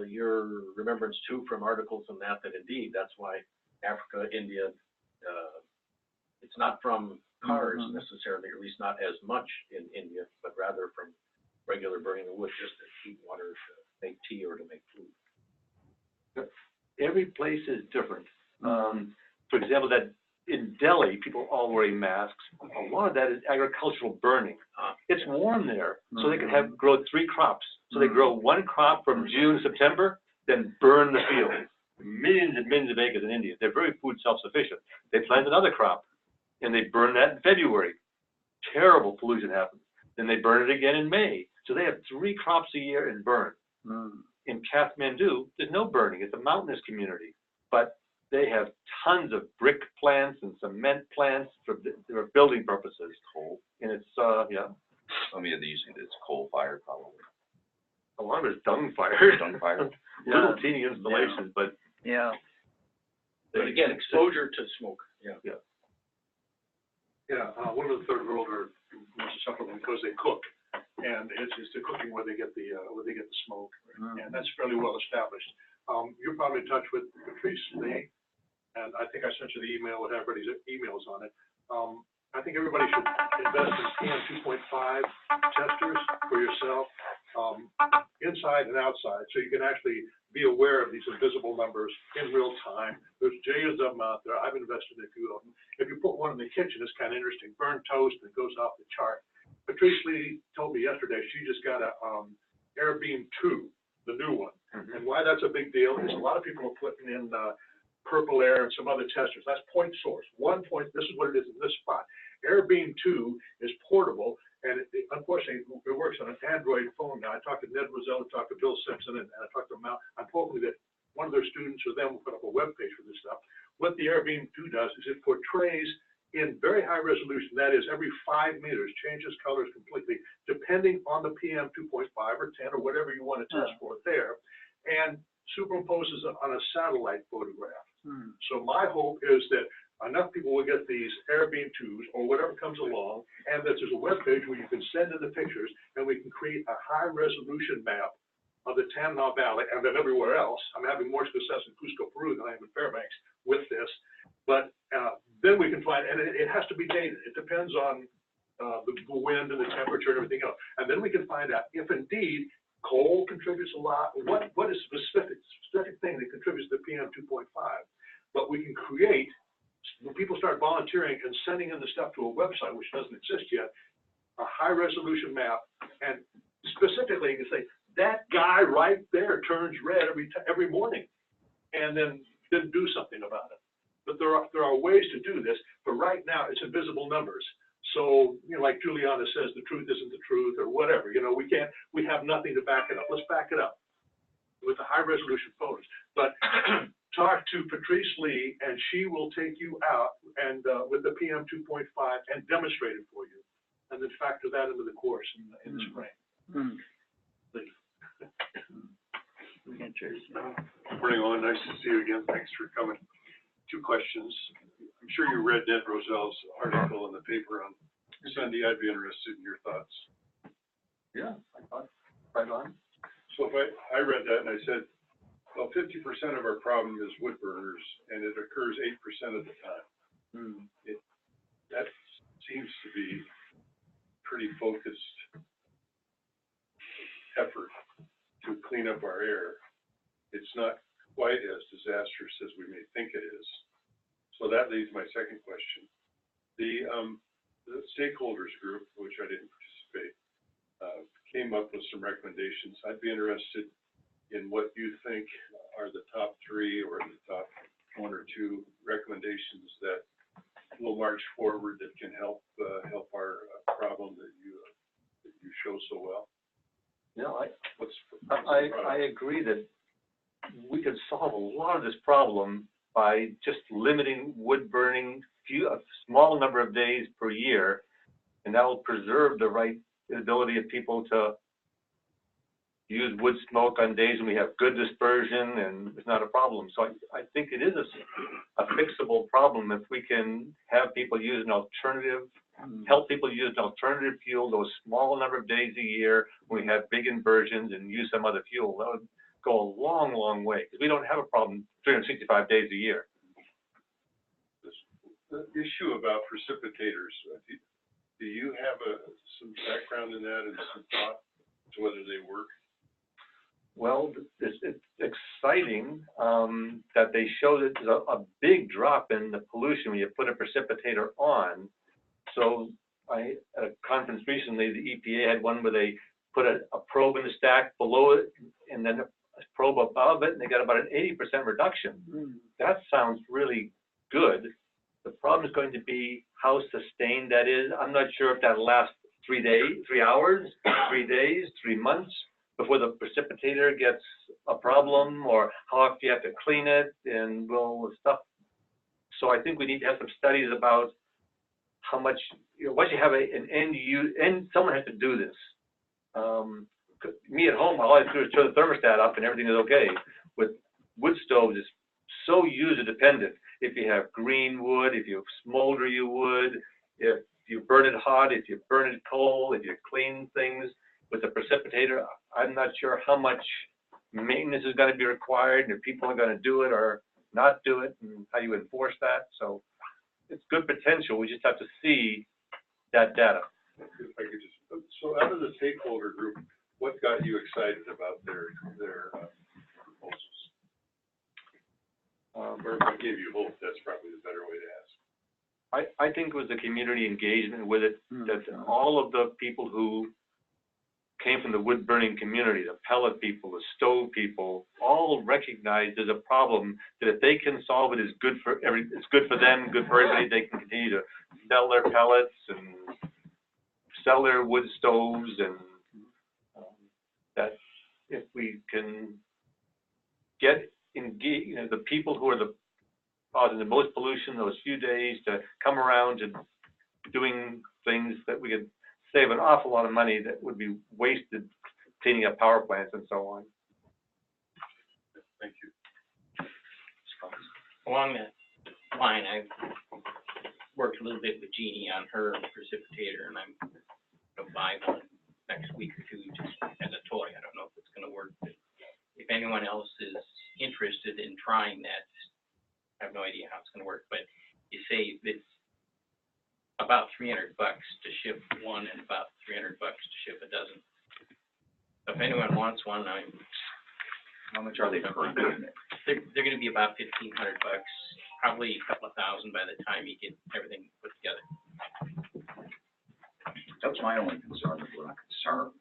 your remembrance too from articles on that indeed that's why Africa, India, it's not from cars necessarily, or at least not as much in India, but rather from regular burning of wood just to heat water, to make tea or to make food? Every place is different. For example, that in Delhi, people all wearing masks. A lot of that is agricultural burning. It's warm there, so they can grow 3 crops. So they grow 1 crop from June to September, then burn the field. Millions and millions of acres in India. They're very food self-sufficient. They plant another crop, and they burn that in February. Terrible pollution happens. Then they burn it again in May. So they have 3 crops a year and burn. In Kathmandu, there's no burning. It's a mountainous community, but they have tons of brick plants and cement plants for building purposes. Coal. And it's, yeah. I mean, they usually it's coal-fired probably. A lot of it's dung fired. Dung fired. Little teeny installations, but. Yeah. But again, exposure to smoke. Yeah. One of the third worlders wants to suffer because they cook, and it's the cooking where they get the smoke, and that's fairly well established. You're probably in touch with Patrice Lee, and I think I sent you the email with everybody's emails on it. I think everybody should invest in PM 2.5 testers for yourself, inside and outside, so you can actually be aware of these invisible numbers in real time. There's J's of them out there. I've invested in a few of them. If you put one in the kitchen, it's kind of interesting. Burnt toast, and it goes off the chart. Patrice Lee told me yesterday she just got a Airbeam 2, the new one. And why that's a big deal is a lot of people are putting in Purple Air and some other testers. That's point source. 1 point, this is what it is in this spot. Airbeam 2 is portable, and unfortunately, it works on an Android phone now. I talked to Ned Rosell, I talked to Bill Simpson, and I talked to Mal. I'm hoping that one of their students or them will put up a web page for this stuff. What the Airbeam 2 does is it portrays in very high resolution, that is every 5 meters, changes colors completely, depending on the PM 2.5 or 10 or whatever you want to test for there, and superimposes it on a satellite photograph. So my hope is that enough people will get these Airbeam 2s or whatever comes along, and that there's a web page where you can send in the pictures, and we can create a high resolution map of the Tanana Valley and then everywhere else. I'm having more success in Cusco, Peru than I am in Fairbanks with this. But then we can find, and it has to be dated. It depends on the wind and the temperature and everything else. And then we can find out if indeed coal contributes a lot. What is specific thing that contributes to PM 2.5? But we can create, when people start volunteering and sending in the stuff to a website, which doesn't exist yet, a high resolution map, and specifically you can say, that guy right there turns red every morning, and then do something about it. But there are ways to do this, but right now it's invisible numbers. So, like Juliana says, the truth isn't the truth or whatever, we have nothing to back it up. Let's back it up with the high resolution photos. But talk to Patrice Lee and she will take you out and with the PM 2.5 and demonstrate it for you. And then factor that into the course in the spring. Please. Morning, Owen. Nice to see you again. Thanks for coming. 2 questions. I'm sure you read Ned Rosell's article in the paper on Sunday. I'd be interested in your thoughts. Yeah, I thought, right on. So if I read that and I said, well, 50% of our problem is wood burners, and it occurs 8% of the time. That seems to be pretty focused effort to clean up our air. It's not quite as disastrous as we may think it is. So that leads my second question. The stakeholders group, which I didn't participate, came up with some recommendations. I'd be interested in what you think are the top 3 or the top 1 or 2 recommendations that will march forward that can help our problem that you show so well. I agree that we could solve a lot of this problem by just limiting wood burning a small number of days per year, and that will preserve the ability of people to use wood smoke on days when we have good dispersion and it's not a problem. So I think it is a fixable problem if we can have people use an alternative, help people use an alternative fuel those small number of days a year when we have big inversions and use some other fuel. That would go a long, long way, because we don't have a problem 365 days a year. The issue about precipitators, do you have some background in that and some thought to whether they work? Well, it's exciting that they show that there's a big drop in the pollution when you put a precipitator on. So at a conference recently, the EPA had one where they put a probe in the stack below it and then a probe above it, and they got about an 80% reduction. That sounds really good. The problem is going to be how sustained that is. I'm not sure if that'll last 3 days, 3 hours, 3 days, 3 months before the precipitator gets a problem, or how often you have to clean it and all the stuff. So I think we need to have some studies about how much, once you have an end use, and someone has to do this. Me at home, all I have to do is turn the thermostat up and everything is okay. With wood stoves, it's so user dependent. If you have green wood, if you smolder your wood, if you burn it hot, if you burn it cold, if you clean things with a precipitator, I'm not sure how much maintenance is going to be required, and if people are going to do it or not do it, and how you enforce that. So it's good potential. We just have to see that data. If I could just, so out of the stakeholder group, What got you excited about their proposals? Or what gave you hope? That's probably the better way to ask. I think it was the community engagement with it, that all of the people who came from the wood burning community, the pellet people, the stove people, all recognized there's a problem that if they can solve it, it's good for them, good for everybody. They can continue to sell their pellets and sell their wood stoves, and that if we can get engaged, the people who are causing the most pollution those few days to come around to doing things that we could save an awful lot of money that would be wasted cleaning up power plants and so on. Thank you. Along that line, I've worked a little bit with Jeannie on her precipitator, and I'm going to buy one next week or two just as a toy. I don't know if it's going to work, but if anyone else is interested in trying that, I have no idea how it's going to work, but you save, it's about $300 to ship one and about $300 to ship a dozen. So if anyone wants one, How much are they currently? they're going to be about $1,500, probably a couple of thousand by the time you get everything put together. That's my only concern, if we're not concerned.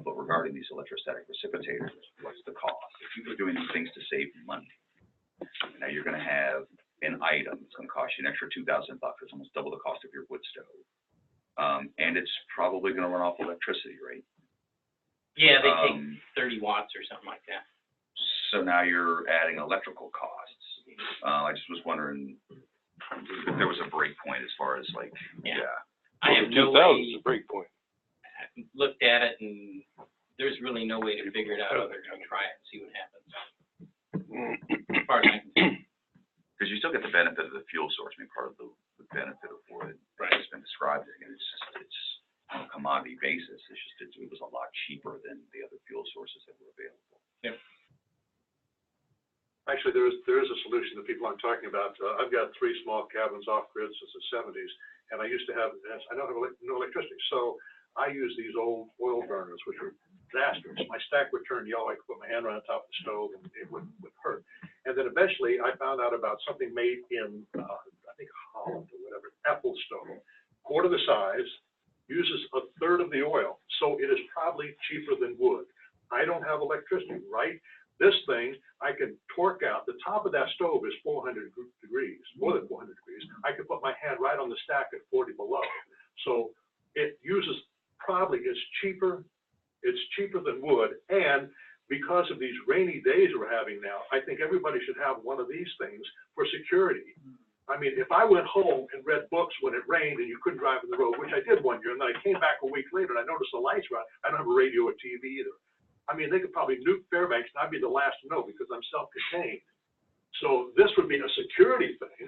But regarding these electrostatic precipitators, what's the cost? If people are doing these things to save money, now you're gonna have an item, it's gonna cost you an extra $2,000, it's almost double the cost of your wood stove. And it's probably gonna run off electricity, right? Yeah, they take 30 watts or something like that. So now you're adding electrical costs. I just was wondering if there was a break point as far as like, Yeah. yeah. I have no 2,000 way, is a break point. I looked at it, and there's really no way to figure it out other than try it and see what happens. As far as I can see. Because you still get the benefit of the fuel source. I mean, part of the benefit of wood, right, has been described. Again, it's on a commodity basis. It's just it was a lot cheaper than the other fuel sources that were available. Yep. Actually, there is a solution that people aren't talking about. I've got 3 small cabins off grid since the 70s, and I used to have, I don't have no electricity, so I use these old oil burners, which are disastrous. My stack would turn yellow. I could put my hand right on top of the stove, and it would hurt. And then eventually, I found out about something made in, I think Holland or whatever, Ethel stove, quarter the size, uses a third of the oil, so it is probably cheaper than wood. I don't have electricity, right? This thing, I can torque out. The top of that stove is 400 degrees, more than 400 degrees. I can put my hand right on the stack at 40 below. So it uses, probably it's cheaper than wood. And because of these rainy days we're having now, I think everybody should have one of these things for security. I mean, if I went home and read books when it rained and you couldn't drive on the road, which I did one year, and then I came back a week later and I noticed the lights were out. I don't have a radio or TV either. I mean, they could probably nuke Fairbanks, and I'd be the last to know because I'm self-contained. So this would be a security thing,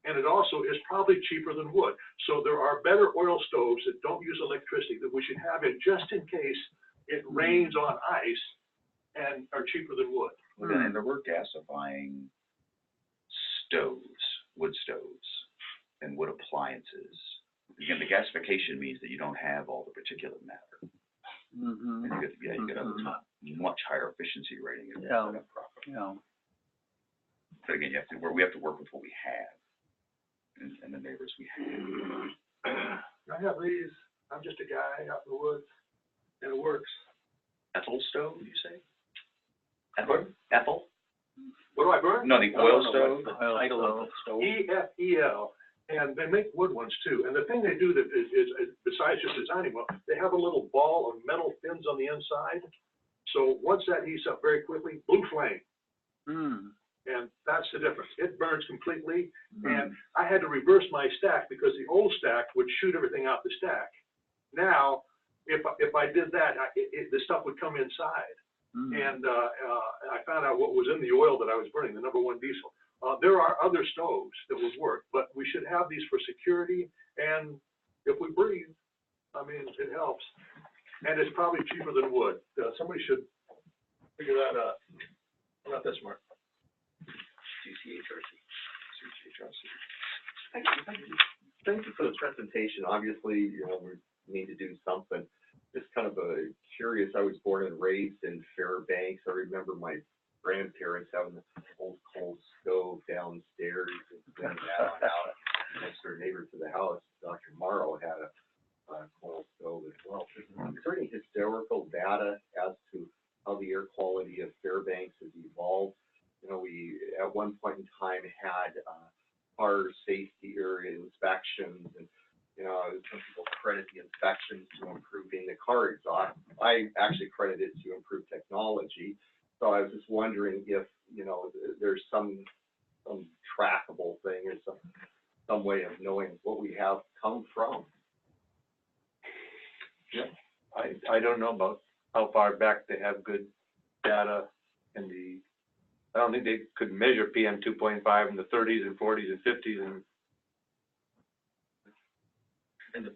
and it also is probably cheaper than wood. So there are better oil stoves that don't use electricity that we should have in just in case it rains on ice and are cheaper than wood. Well, and there were gasifying stoves, wood stoves, and wood appliances. Again, the gasification means that you don't have all the particulate matter. And you get a much higher efficiency rating if you set up properly. Yeah. But again, we have to work with what we have and the neighbors we have. I have these. I'm just a guy out in the woods, and it works. Ethel stove, you say? Ethel? What do I burn? No, the oil stove. The title of the stove. EFEL. And they make wood ones too. And the thing they do that is besides just designing one, they have a little ball of metal fins on the inside. So once that heats up very quickly, blue flame. And that's the difference. It burns completely. And I had to reverse my stack because the old stack would shoot everything out the stack. Now, if I did that, the stuff would come inside. And I found out what was in the oil that I was burning, the #1 diesel. There are other stoves that would work, but we should have these for security. And if we breathe, I mean, it helps. And it's probably cheaper than wood. Somebody should figure that out. I'm not that smart. Thank you for the presentation. Obviously, we need to do something. just kind of curious. I was born and raised in Fairbanks. I remember my grandparents having the old coal stove downstairs and cleaning that on out. Next door neighbor to the house, Dr. Morrow, had a coal stove as well. Is there any historical data as to how the air quality of Fairbanks has evolved? You know, we at one point in time had car safety area inspections, and you know, some people credit the inspections to improving the car exhaust. I actually credit it to improved technology. So I was just wondering if, you know, there's some trackable thing or some way of knowing what we have come from. Yeah, I don't know about how far back they have good data in the, I don't think they could measure PM 2.5 in the 30s and 40s and 50s And the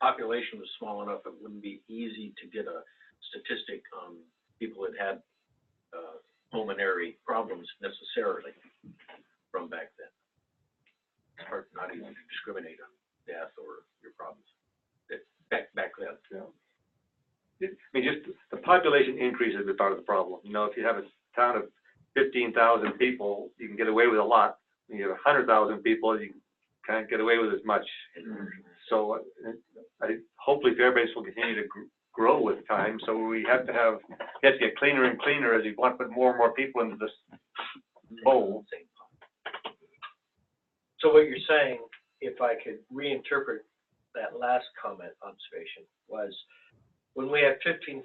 population was small enough, it wouldn't be easy to get a statistic on people that had pulmonary problems necessarily from back then. It's hard, not easy to discriminate on death or your problems back then. Yeah. I mean, just the population increase has been part of the problem. You know, if you have a town of 15,000 people, you can get away with a lot. When you have 100,000 people, you can't get away with as much. So hopefully Fairbanks will continue to grow with time. So we have to get cleaner and cleaner as we want to put more and more people into this bowl. So what you're saying, if I could reinterpret that last comment, observation, was when we had 15,000,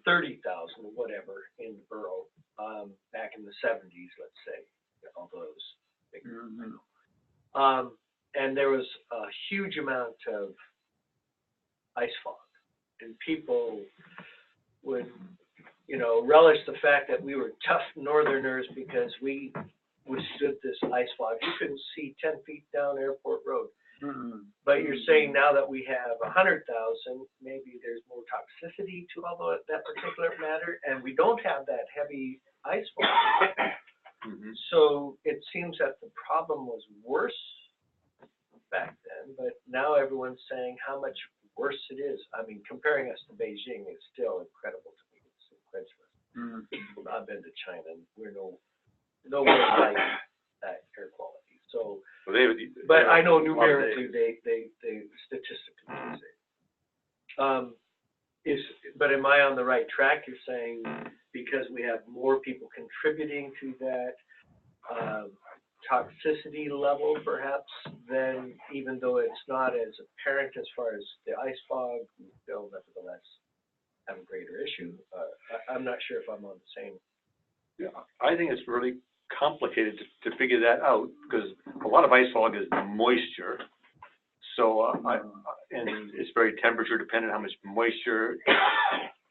30,000, whatever, in the borough, back in the 70s, let's say, although it was bigger, I know. And there was a huge amount of ice fog, and people would, you know, relish the fact that we were tough northerners because we withstood this ice fog. You couldn't see 10 feet down Airport Road. But you're saying now that we have 100,000, maybe there's more toxicity to all that particular matter, and we don't have that heavy ice fog. So it seems that the problem was worse back then, but now everyone's saying how much worse it is. I mean, comparing us to Beijing is still incredible to me. It's incredible. I've been to China, and we're nowhere like that air quality. So, but I know numerically they statistically say. But am I on the right track? You're saying because we have more people contributing to that toxicity level, perhaps, then even though it's not as apparent as far as the ice fog, we still nevertheless have a greater issue. I'm not sure if I'm on the same. Yeah, I think it's really complicated to figure that out because a lot of ice fog is moisture. So, and it's very temperature dependent how much moisture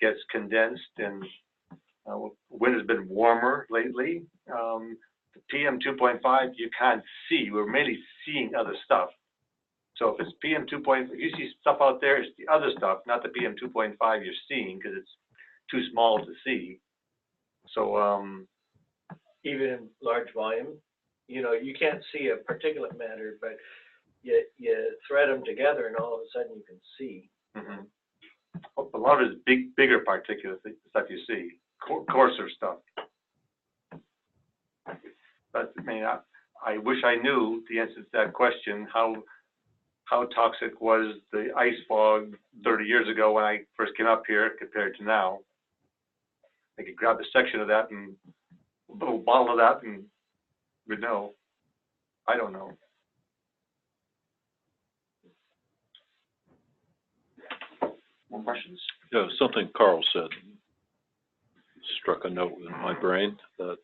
gets condensed, and wind has been warmer lately. The PM 2.5 you can't see. We're mainly seeing other stuff. So if it's PM 2.5, you see stuff out there, it's the other stuff, not the PM 2.5 you're seeing because it's too small to see. So even in large volume, you know, you can't see a particulate matter, but you thread them together and all of a sudden you can see. A lot of it is bigger particulate stuff you see, coarser stuff. But I mean, I wish I knew the answer to that question, how toxic was the ice fog 30 years ago when I first came up here compared to now. I could grab a section of that and a little bottle of that and we'd know. I don't know. More questions? Yeah, something Carl said struck a note in my brain that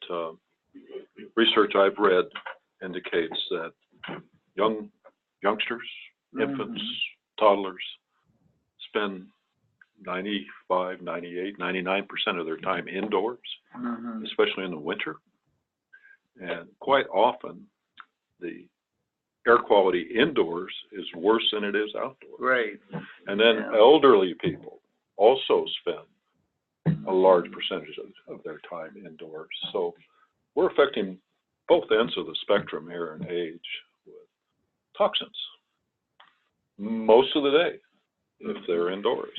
research I've read indicates that youngsters, infants, toddlers spend 95, 98, 99% of their time indoors, especially in the winter. And quite often, the air quality indoors is worse than it is outdoors. Right. And then elderly people also spend a large percentage of their time indoors. So we're affecting both ends of the spectrum here in age with toxins most of the day. if they're indoors.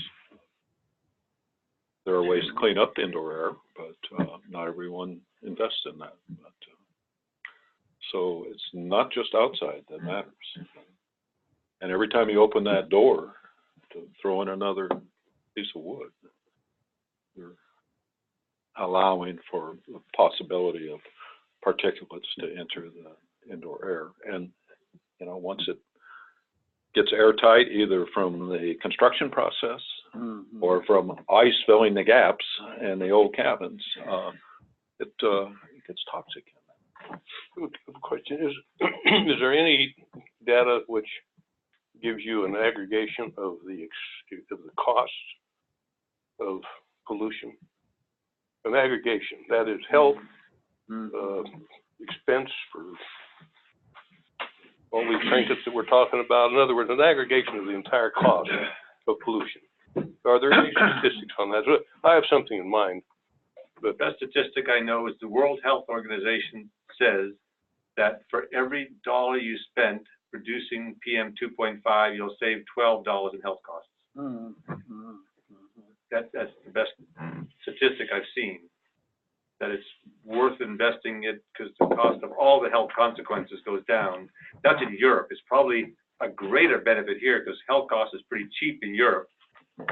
There are ways to clean up indoor air, but not everyone invests in that. But, so it's not just outside that matters. And every time you open that door to throw in another piece of wood, you're allowing for the possibility of particulates to enter the indoor air. And, you know, once it gets airtight, either from the construction process or from ice filling the gaps in the old cabins, it gets toxic. The question is there any data which gives you an aggregation of the costs of pollution? An aggregation, that is health, expense for all these trinkets that we're talking about. In other words, an aggregation of the entire cost of pollution. Are there any statistics on that? I have something in mind. The best statistic I know is the World Health Organization says that for every dollar you spent reducing PM 2.5, you'll save $12 in health costs. That's the best statistic I've seen, that it's worth investing it because the cost of all the health consequences goes down. That's in Europe. It's probably a greater benefit here because health cost is pretty cheap in Europe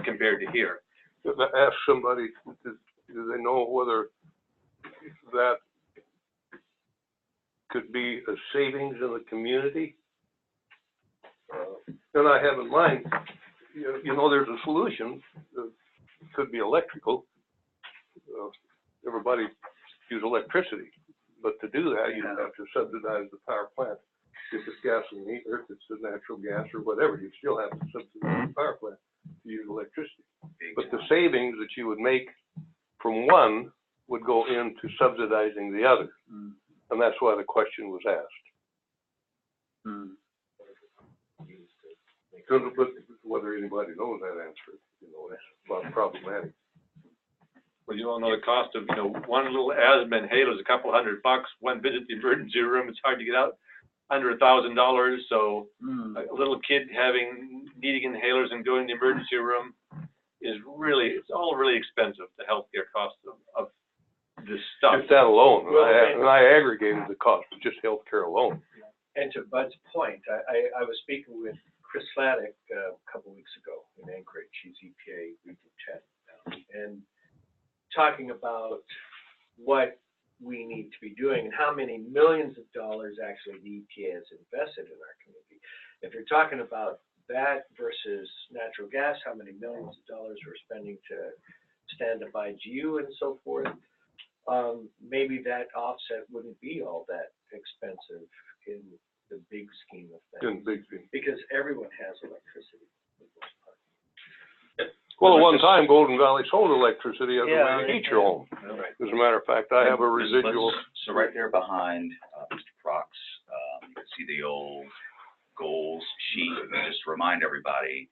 compared to here. Ask somebody, do they know whether that could be a savings in the community? And I have in mind, you know, there's a solution. It could be electrical. Everybody use electricity, but to do that, you have to subsidize the power plant. If it's gasoline or if it's a natural gas or whatever, you still have to subsidize the power plant to use electricity. But the savings that you would make from one would go into subsidizing the other. And that's why the question was asked. But whether anybody knows that answer, you know, it's about problematic. Well, you all know the cost of, you know, one little asthma inhaler is a couple $100. One visit to the emergency room, it's hard to get out under $1,000. So a little kid needing inhalers and going to the emergency room is really, it's all really expensive, the healthcare cost of this stuff. Just that alone, and I aggregated the cost of just healthcare alone. And to Bud's point, I was speaking with Chris Fladdick a couple weeks ago in Anchorage. He's EPA Region 10, and talking about what we need to be doing and how many millions of dollars actually the EPA has invested in our community. If you're talking about that versus natural gas, how many millions of dollars we're spending to stand up IGU and so forth, maybe that offset wouldn't be all that expensive in the big scheme of things. In the big scheme. Because everyone has electricity. Well, at one time, Golden Valley sold electricity as a way to heat your home. Right. As a matter of fact, I have a residual. So right there behind Mr. Prox, you can see the old goals sheet. Just to remind everybody,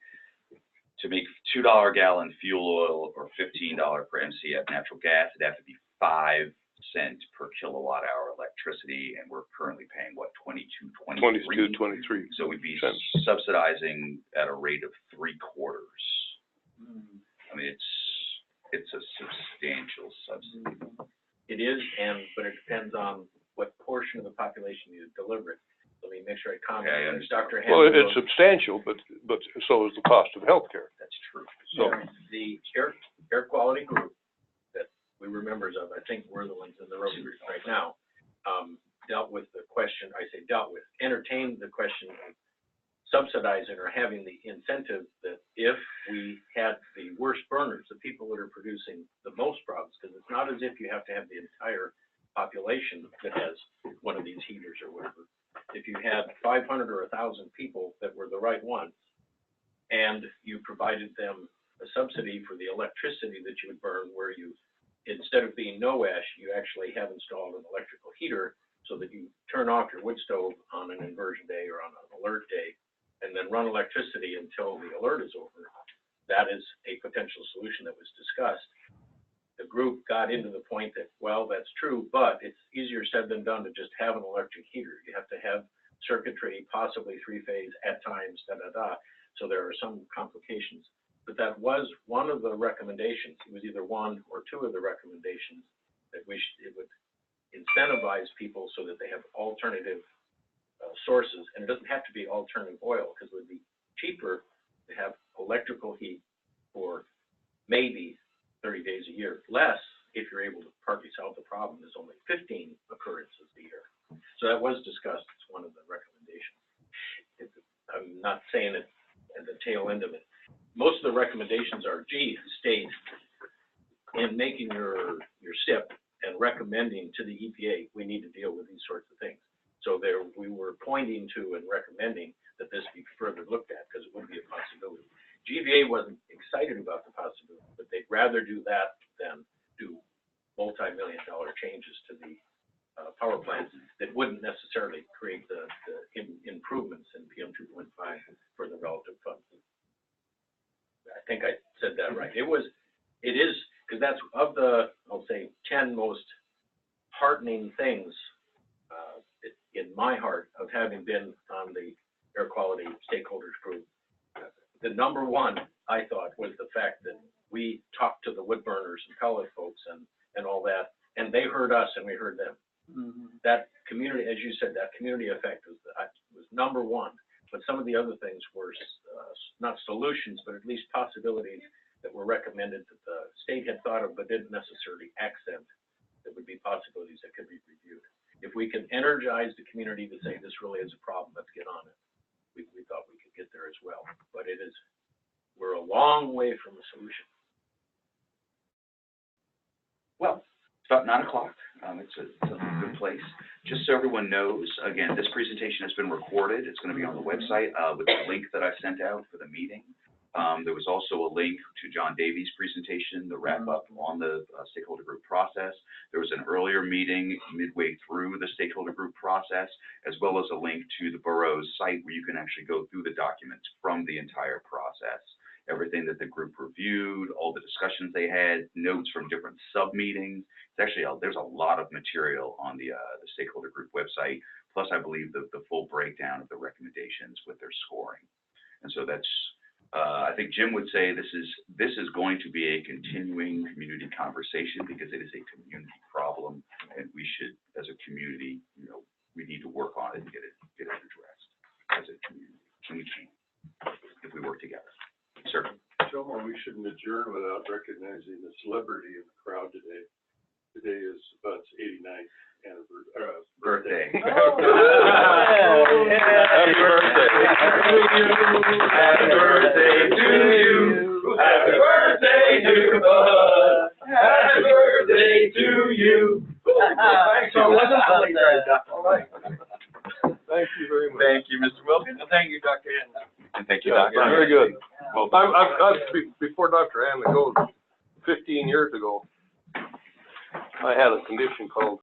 to make $2 a gallon fuel oil or $15 per MCF natural gas, it'd have to be 5 cents per kilowatt hour electricity, and we're currently paying what, 22, 23. So we'd be subsidizing at a rate of 3/4. I mean, it's a substantial subsidy. It is, but it depends on what portion of the population you deliver it. Let me make sure I comment. Okay, Dr. Well, Hanley, it's substantial, but so is the cost of healthcare. That's true. So the air quality group that we were members of, I think we're the ones in the room right now, dealt with the question, entertained the question of subsidizing or having the incentive that if we had the worst burners, the people that are producing the most problems, because it's not as if you have to have the entire population that has one of these heaters or whatever. If you had 500 or 1,000 people that were the right ones, and you provided them a subsidy for the electricity that you would burn, where you, instead of being no ash, you actually have installed an electrical heater so that you turn off your wood stove on an inversion day or on an alert day, and then run electricity until the alert is over. That is a potential solution that was discussed. The group got into the point that, well, that's true, but it's easier said than done to just have an electric heater. You have to have circuitry, possibly 3-phase at times, so there are some complications. But that was one of the recommendations. It was either one or two of the recommendations that it would incentivize people so that they have alternative sources, and it doesn't have to be alternative oil, because it would be cheaper to have electrical heat for maybe 30 days a year, less if you're able to partly solve the problem. There's only 15 occurrences a year. So that was discussed as one of the recommendations. I'm not saying it at the tail end of it. Most of the recommendations are, gee, state, in making your SIP and recommending to the EPA, we need to deal with these sorts of things. So there, we were pointing to and recommending that this be further looked at, because it would be a possibility. GVA wasn't excited about the possibility, but they'd rather do that than do multi-million-dollar changes to the power plants that wouldn't necessarily create the improvements in PM 2.5 for the relative funds. I think I said that right. It is, because that's of the, I'll say, 10 most heartening things in my heart of having been on the air quality stakeholders group. The number one, I thought, was the fact that we talked to the wood burners and pellet folks and all that, and they heard us and we heard them. Mm-hmm. That community, as you said, that community effect was number one. But some of the other things were not solutions, but at least possibilities that were recommended that the state had thought of, but didn't necessarily accent, that would be possibilities that could be reviewed. If we can energize the community to say this really is a problem, let's get on it. We thought we could get there as well, but we're a long way from a solution. Well, it's about 9 o'clock. It's a good place. Just so everyone knows, again, this presentation has been recorded. It's going to be on the website with the link that I sent out for the meeting. There was also a link to John Davies' presentation, the wrap-up on the stakeholder group process. There was an earlier meeting midway through the stakeholder group process, as well as a link to the borough's site where you can actually go through the documents from the entire process. Everything that the group reviewed, all the discussions they had, notes from different sub-meetings. It's actually, there's a lot of material on the stakeholder group website, plus I believe the full breakdown of the recommendations with their scoring. And so that's, I think Jim would say this is going to be a continuing community conversation, because it is a community problem, and we should, as a community, we need to work on it and get it addressed as a community. And we can, if we work together. Sir. Joe, we shouldn't adjourn without recognizing the celebrity in the crowd today. Today is Bud's 89th birthday. Happy birthday to you. Happy birthday to Bud. Happy birthday to you. So it wasn't really great. All right. Thank you very much. Thank you, Mr. Wilkins. And thank you, Dr. Hanley. And thank you, Yeah, Dr. very good. Well, Before Dr. Hanley goes, 15 years ago, I had a condition called